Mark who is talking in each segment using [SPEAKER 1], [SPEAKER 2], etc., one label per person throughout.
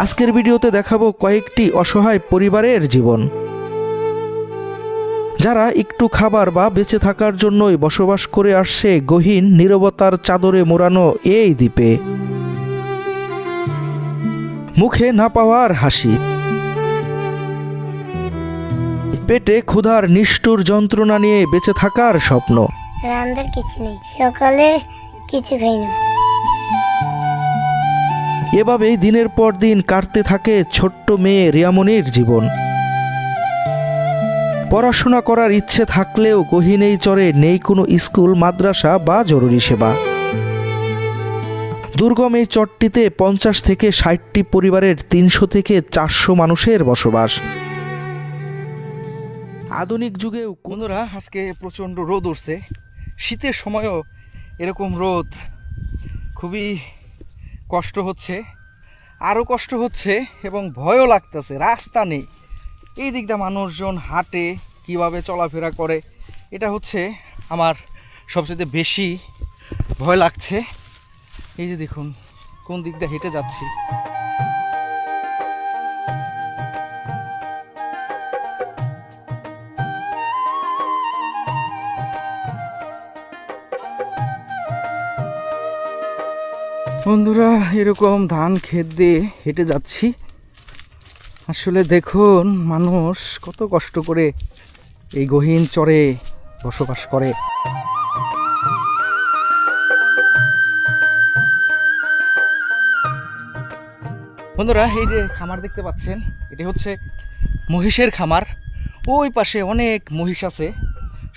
[SPEAKER 1] আজকের ভিডিওতে দেখাবো কয়েকটি অসহায় পরিবারের জীবন, যারা একটু খাবার বা বেঁচে থাকার জন্যই বসবাস করে আসছে গহীন নীরবতার চাদরে মোড়ানো এই দ্বীপে। মুখে না পাওয়ার হাসি, পেটে ক্ষুধার নিষ্ঠুর যন্ত্রণা নিয়ে বেঁচে থাকার স্বপ্ন।
[SPEAKER 2] রান্নার কিছু নেই, সকালে কিছু খাই না।
[SPEAKER 1] এভাবেই দিনের পর দিন কাটতে থাকে ছোট্ট মেয়ে রিয়ামনির জীবন। পড়াশোনা করার ইচ্ছে থাকলেও গহীন এই চরে নেই কোনো স্কুল, মাদ্রাসা বা জরুরি সেবা। দুর্গম এই চরটিতে 50 থেকে 60টি পরিবারের 300 থেকে 400 মানুষের বসবাস। আধুনিক যুগেও বন্ধুরা, আজকে প্রচণ্ড রোদ উঠছে। শীতের সময়ও এরকম রোদ, খুবই কষ্ট হচ্ছে, আরও কষ্ট হচ্ছে এবং ভয়ও লাগতেছে। রাস্তা নেই, এই দিকটা মানুষজন হাঁটে, কিভাবে চলাফেরা করে, এটা হচ্ছে আমার সবচেয়ে বেশি ভয় লাগছে। এই যে দেখুন কোন দিক দিয়ে হেঁটে যাচ্ছি। বন্ধুরা, এরকম ধান ক্ষেত দিয়ে হেঁটে যাচ্ছি। আসলে দেখুন মানুষ কত কষ্ট করে এই গহীন চরে বসবাস করে। বন্ধুরা, এই যে খামার দেখতে পাচ্ছেন, এটি হচ্ছে মহিষের খামার। ওই পাশে অনেক মহিষ আছে।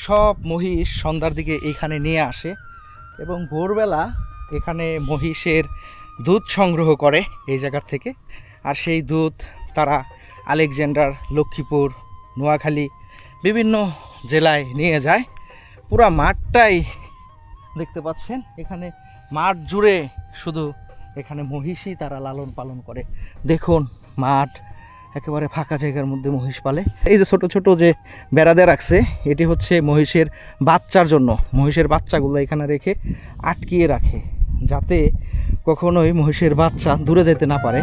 [SPEAKER 1] সব মহিষ সন্ধ্যার দিকে এইখানে নিয়ে আসে এবং ভোরবেলা এখানে মহিষের দুধ সংগ্রহ করে এই জায়গার থেকে। আর সেই দুধ তারা আলেকজান্ডার, লক্ষ্মীপুর, নোয়াখালী বিভিন্ন জেলায় নিয়ে যায়। পুরা মাঠটাই দেখতে পাচ্ছেন, এখানে মাঠ জুড়ে শুধু এখানে মহিষই তারা লালন পালন করে। দেখুন মাঠ একেবারে ফাঁকা জায়গার মধ্যে মহিষ পালে। এই যে ছোট ছোট যে বেড়াদে রাখছে, এটি হচ্ছে মহিষের বাচ্চার জন্য। মহিষের বাচ্চাগুলো এখানে রেখে আটকিয়ে রাখে, যাতে কখনোই মহিষের বাচ্চা দূরে যেতে না পারে।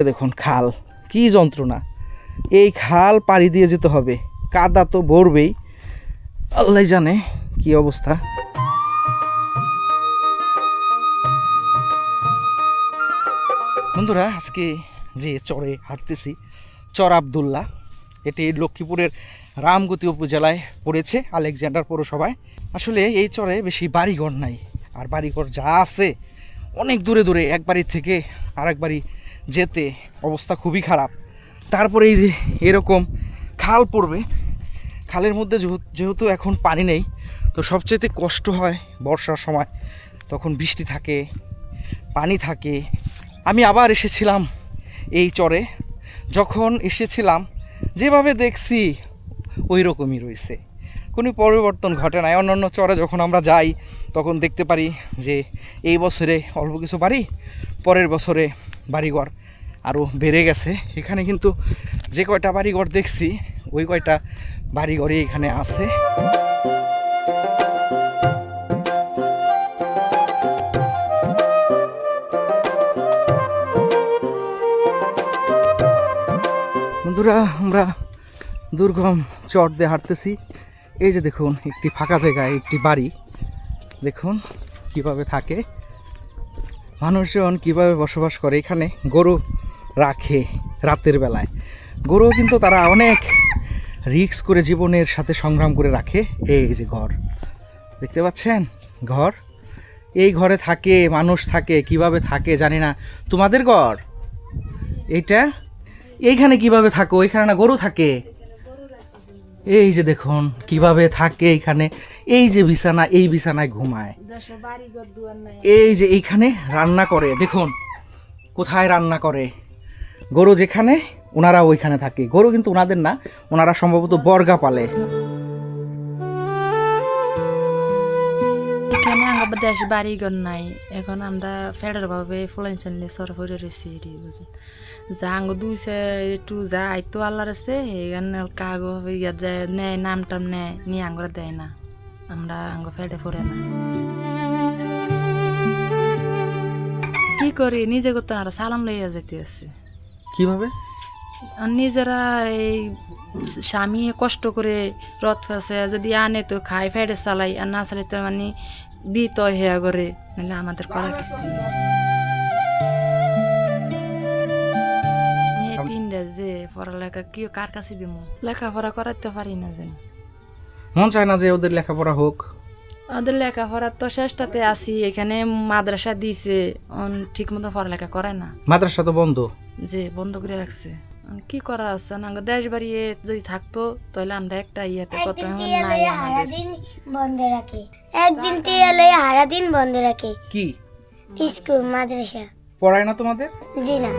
[SPEAKER 1] দেখুন খাল, কি যন্ত্রণা! এই খাল পাড়ি দিয়ে যেতে হবে, কাদা তো ভরবেই, আল্লাহ জানে কি অবস্থা। বন্ধুরা, আজকে যে চরে হাঁটতেছি, চর আবদুল্লাহ, এটি লক্ষ্মীপুরের রামগতি উপজেলায় পড়েছে, আলেকজান্ডার পৌরসভায়। আসলে এই চরে বেশি বাড়িঘর নাই, আর বাড়িঘর যা আছে অনেক দূরে দূরে, এক বাড়ি থেকে আরেক বাড়ি যেতে অবস্থা খুবই খারাপ। তারপরে এই যে এরকম খাল পড়বে, খালের মধ্যে যেহেতু এখন পানি নেই, তো সবচেয়ে কষ্ট হয় বর্ষার সময়। তখন বৃষ্টি থাকে, পানি থাকে। আমি আবার এসেছিলাম এই চরে, যখন এসেছিলাম যেভাবে দেখছি ওই রকমই রয়েছে, কোনো পরিবর্তন ঘটে নাই। অন্যান্য চরে যখন আমরা যাই তখন দেখতে পারি যে এই বছরে অল্প কিছু বাড়ি, পরের বছরে বাড়িঘর আরও বেড়ে গেছে। এখানে কিন্তু যে কয়টা বাড়িঘর দেখছি, ওই কয়টা বাড়িঘরই এখানে আছে। বন্ধুরা, আমরা দুর্গম চর দিয়ে হাঁটতেছি। এই যে দেখুন একটি ফাঁকা জায়গায় একটি বাড়ি, দেখুন কিভাবে থাকে মানুষজন, কিভাবে বসবাস করে। এখানে গরু রাখে রাতের বেলায়। গরু কিন্তু তারা অনেক রিস্ক করে জীবনের সাথে সংগ্রাম করে রাখে। এই যে ঘর দেখতে পাচ্ছেন, ঘর, এই ঘরে থাকে মানুষ, থাকে কিভাবে থাকে জানি না। তোমাদের ঘর এইটা, এইখানে কিভাবে থাকো? এখানে না গরু থাকে? এই যে দেখুন কিভাবে থাকে এখানে। এই যে বিছানা, এই বিছানায় ঘুমায়। এই যে এইখানে রান্না করে, দেখুন কোথায় রান্না করে। গরু যেখানে, ওনারা ওইখানে থাকে। গরু কিন্তু ওনাদের না, ওনারা সম্ভবত বর্গা পালে।
[SPEAKER 3] এখানে আমার দেশ বাড়িঘর নাই, এখন আমরা ফেডার ভাবে ফলাইন চাইলে সরফরে রয়েছি। যা আঙ্গ দুইছে একটু যা আইতো আল্লাহর আছে, এখানে কাগজ ইয়া যায় নেয়, নাম টাম নেয়, নিয়ে আঙ্গরা দেয় না। আমরা আঙ্গ ফেটে পড়ে না কি করি নিজে করতে আর সালাম লইয়া যেতে আছে
[SPEAKER 1] কিভাবে?
[SPEAKER 3] আর নিজেরা এই স্বামী কষ্ট করে রথ ফাঁসে যদি আনে তো খাই ফেটে চালাই আর না চালাই তো মানে দিত হেয়া করে নাহলে আমাদের করার কিছু নেই। এই তিনটা যে পড়ালেখা কি কার কাছে দিব লেখাপড়া করাতে পারি না যেন
[SPEAKER 1] মন চায় না যে ওদের লেখাপড়া হোক?
[SPEAKER 3] ওদের লেখাপড়ার তো চেষ্টাতে আছি এখানে মাদ্রাসা দিয়েছে ঠিক মতো পড়ালেখা করে না
[SPEAKER 1] মাদ্রাসা তো বন্ধ।
[SPEAKER 3] যে বন্ধ করে রাখছে কি করা আছে না দেশ বাড়ি যদি থাকতো তাহলে আমরা একটা ইয়েতে কত
[SPEAKER 2] একদিন
[SPEAKER 3] নাই
[SPEAKER 2] টিয়ালে
[SPEAKER 3] আমাদের
[SPEAKER 2] সারাদিন বন্ধ রাখে, একদিন টিয়ালে সারাদিন বন্ধ রাখে।
[SPEAKER 1] কি
[SPEAKER 2] স্কুল মাদ্রাসা
[SPEAKER 1] পড়ায় না তোমাদের?
[SPEAKER 2] জি না,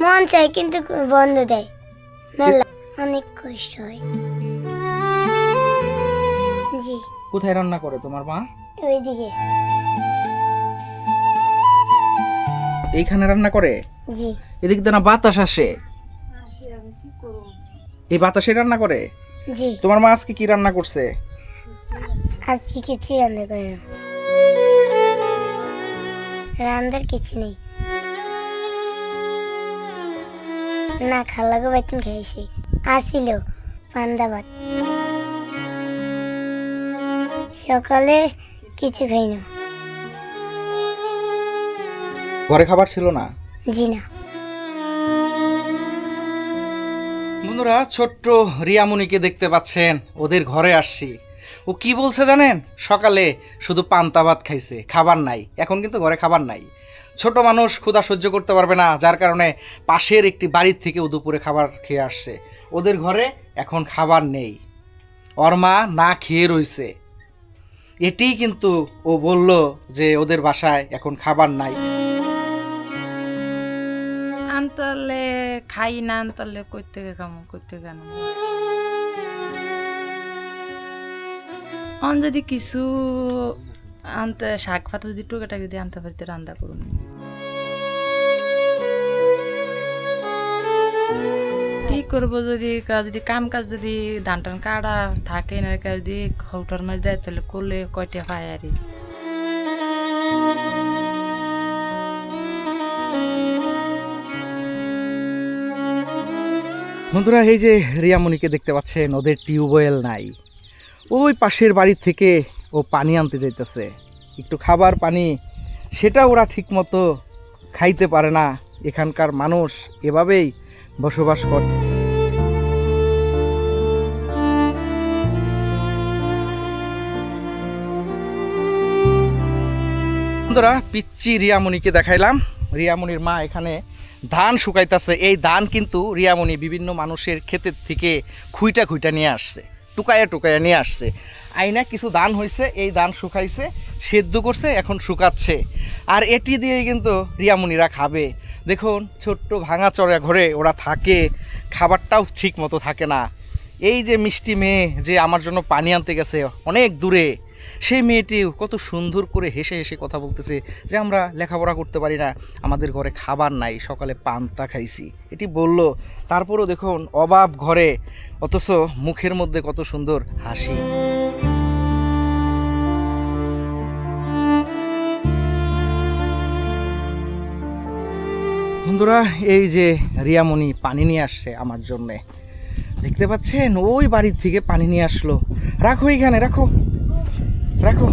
[SPEAKER 2] মন চায় কিন্তু বন্ধ দেয়, মেলা অনেক কষ্ট হয়। জি
[SPEAKER 1] কোথায় রান্না করে তোমার মা?
[SPEAKER 2] ওইদিকে।
[SPEAKER 1] এইখানে রান্না করে?
[SPEAKER 2] জি
[SPEAKER 1] এদিকে তো না বাতাস আসে, এই বাতাসে রান্না করে?
[SPEAKER 2] জি
[SPEAKER 1] তোমার মা আজকে কি রান্না করছে?
[SPEAKER 2] আজকে কিছু রান্না করে না, রান্নার কিছু নেই। না খালাগো বাইতেন খাইছি, আসিল পান্তা ভাত, সকালে কিছু খাই না।
[SPEAKER 1] ঘরে খাবার ছিল না?
[SPEAKER 2] জি না।
[SPEAKER 1] বন্ধুরা, ছোট্ট রিয়ামণিকে দেখতে পাচ্ছেন, ওদের ঘরে আসছি। ও কি বলছে জানেন? সকালে শুধু পান্তা ভাত খাইছে, খাবার নাই। এখন কিন্তু ঘরে খাবার নাই। ছোট মানুষ ক্ষুধা সহ্য করতে পারবে না, যার কারণে পাশের একটি বাড়ির থেকে ও দুপুরে খাবার খেয়ে আসছে। ওদের ঘরে এখন খাবার নেই, ওর মা না খেয়ে রইছে। এটিই কিন্তু ও বলল যে ওদের বাসায় এখন খাবার নাই।
[SPEAKER 3] আনতালে খাই না আনতালে করতে কামো করতে কেন অন যদি কিছু আনতে শাক পাতা যদি টুকাটাকি যদি আনতে পারিতে রান্না করুন। কি করবো যদি কাম কাজ যদি ধান টান কাটা থাকে না যদি খৌটার মাছ দেয় তাহলে করলে কয়টা পায় আর
[SPEAKER 1] বন্ধুরা, এই যে রিয়ামণিকে দেখতে পাচ্ছেন, ওদের টিউবওয়েল নাই। ওই পাশের বাড়ির থেকে ও পানি আনতে যাইতেছে, একটু খাবার পানি সেটা ওরা ঠিকমতো খাইতে পারে না। এখানকার মানুষ এভাবেই বসবাস করে। বন্ধুরা, পিচ্চি রিয়ামণিকে দেখাইলাম। রিয়ামণির মা এখানে ধান শুকাইতেছে। এই ধান কিন্তু রিয়ামণি বিভিন্ন মানুষের ক্ষেতের থেকে খুইটা খুইটা নিয়ে আসছে, টুকায়া টুকায়া নিয়ে আসছে। আইনা কিছু ধান হয়েছে, এই ধান শুকাইছে, সেদ্ধ করছে, এখন শুকাচ্ছে। আর এটি দিয়েই কিন্তু রিয়ামণিরা খাবে। দেখুন, ছোট্ট ভাঙা চড়া ঘরে ওরা থাকে, খাবারটাও ঠিক মতো থাকে না। এই যে মিষ্টি মেয়ে যে আমার জন্য পানি আনতে গেছে অনেক দূরে, সেই মেয়েটিও কত সুন্দর করে হেসে হেসে কথা বলতেছে যে আমরা লেখাপড়া করতে পারি না, আমাদের ঘরে খাবার নাই, সকালে পান্তা খাইছি, এটি বলল। তারপরও দেখুন, অভাব ঘরে, অথচ মুখের মধ্যে কত সুন্দর হাসি। বন্ধুরা, এই যে রিয়ামণি পানি নিয়ে আসছে আমার জন্যে, দেখতে পাচ্ছেন? ওই বাড়ির থেকে পানি নিয়ে আসলো। রাখো এখানে, রাখো রাখো।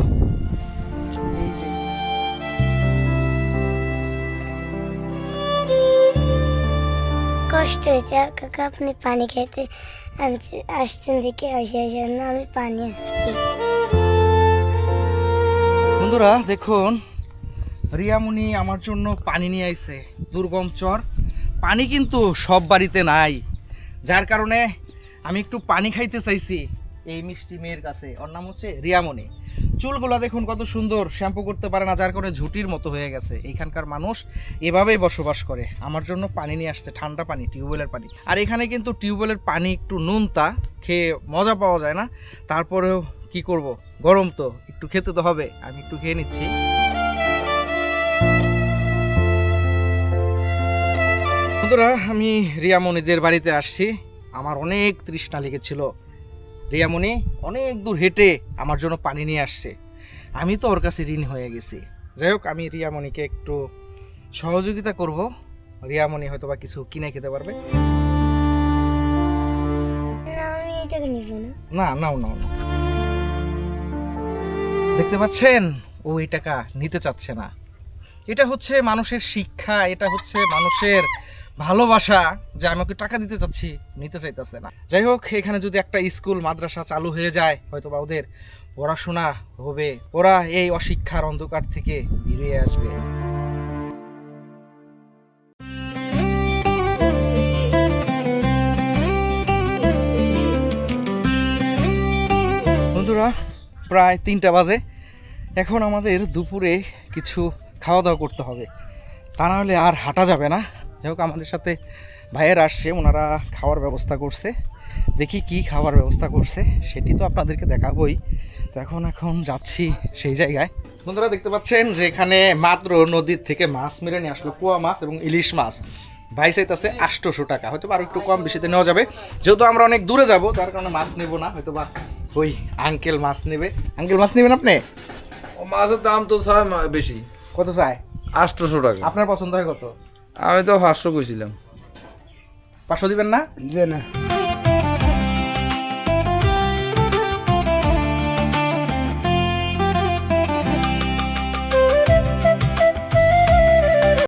[SPEAKER 2] কষ্ট হয়েছে আর কাকা, আপনি পানি খেতে আসছেন দেখে জন্য আমি পানি আনছি।
[SPEAKER 1] বন্ধুরা দেখুন, রিয়ামণি আমার জন্য পানি নিয়ে আইছে। দুর্গম চর, পানি কিন্তু সব বাড়িতে নাই, যার কারণে আমি একটু পানি খাইতে চাইছি এই মিষ্টি মেয়ের কাছে। ওর নাম হচ্ছে রিয়ামণি। চুলগুলো দেখুন কত সুন্দর, শ্যাম্পু করতে পারে না, যার কারণে ঝুটির মতো হয়ে গেছে। এইখানকার মানুষ এভাবেই বসবাস করে। আমার জন্য পানি নিয়ে আসছে, ঠান্ডা পানি, টিউবওয়েলের পানি। আর এখানে কিন্তু টিউবওয়েলের পানি একটু নুনতা, খেয়ে মজা পাওয়া যায় না। তারপরেও কি করব, গরম তো, একটু খেতে তো হবে। আমি একটু খেয়ে নিচ্ছি। বন্ধুরা, আমি রিয়ামণিদের বাড়িতে আসছি। আমার অনেক তৃষ্ণা লেগেছিল, রিয়ামণি অনেক দূর হেঁটে আমার জন্য পানি নিয়ে আসছে, আমি তো ওর কাছে ঋণী হয়ে গেছি। যাই হোক, আমি রিয়ামণিকে একটু সহযোগিতা করব, রিয়ামণি হয়তো বা কিছু কিনে খেতে পারবে।
[SPEAKER 2] না আমি এটাকে নিব না।
[SPEAKER 1] না নাও নাও নাও। দেখতে পাচ্ছেন, ও এই টাকা নিতে চাচ্ছে না। এটা হচ্ছে মানুষের শিক্ষা, এটা হচ্ছে মানুষের ভালোবাসা, যে আমি ওকে টাকা দিতে চাচ্ছি, নিতে চাইতেছে না। যাই হোক, এখানে যদি একটা স্কুল মাদ্রাসা চালু হয়ে যায়, হয়তো বা ওদের পড়াশোনা হবে, ওরা এই অশিক্ষার অন্ধকার থেকে বেরিয়ে আসবে। বন্ধুরা, প্রায় 3টা বাজে। এখন আমাদের দুপুরে কিছু খাওয়া দাওয়া করতে হবে, তা না হলে আর হাঁটা যাবে না। যাই হোক, আমাদের সাথে ভাইয়ের আসছে, ওনারা খাওয়ার ব্যবস্থা করছে। দেখি কি খাওয়ার ব্যবস্থা করছে সেটি তো আপনাদেরকে দেখাবই। তো এখন যাচ্ছি সেই জায়গায়। বন্ধুরা দেখতে পাচ্ছেন যে এখানে মাত্র নদীর থেকে মাছ মেরে নিয়ে আসলো, পোয়া মাছ এবং ইলিশ মাছ। ভাই চাইতেছে 800 টাকা, হয়তো আরও একটু কম বেশিতে নেওয়া যাবে। যেহেতু আমরা অনেক দূরে যাব, তার কারণে মাছ নেব না, হয়তো বা ওই আঙ্কেল মাছ নেবে। আঙ্কেল মাছ নেবেন আপনি?
[SPEAKER 4] মাছের দাম তো চায় বেশি।
[SPEAKER 1] কত চাই?
[SPEAKER 4] 800 টাকা।
[SPEAKER 1] আপনার পছন্দ হয় কত?
[SPEAKER 4] আমি তো 500 কইছিলাম।
[SPEAKER 1] 500 দিবেন না?
[SPEAKER 5] যে না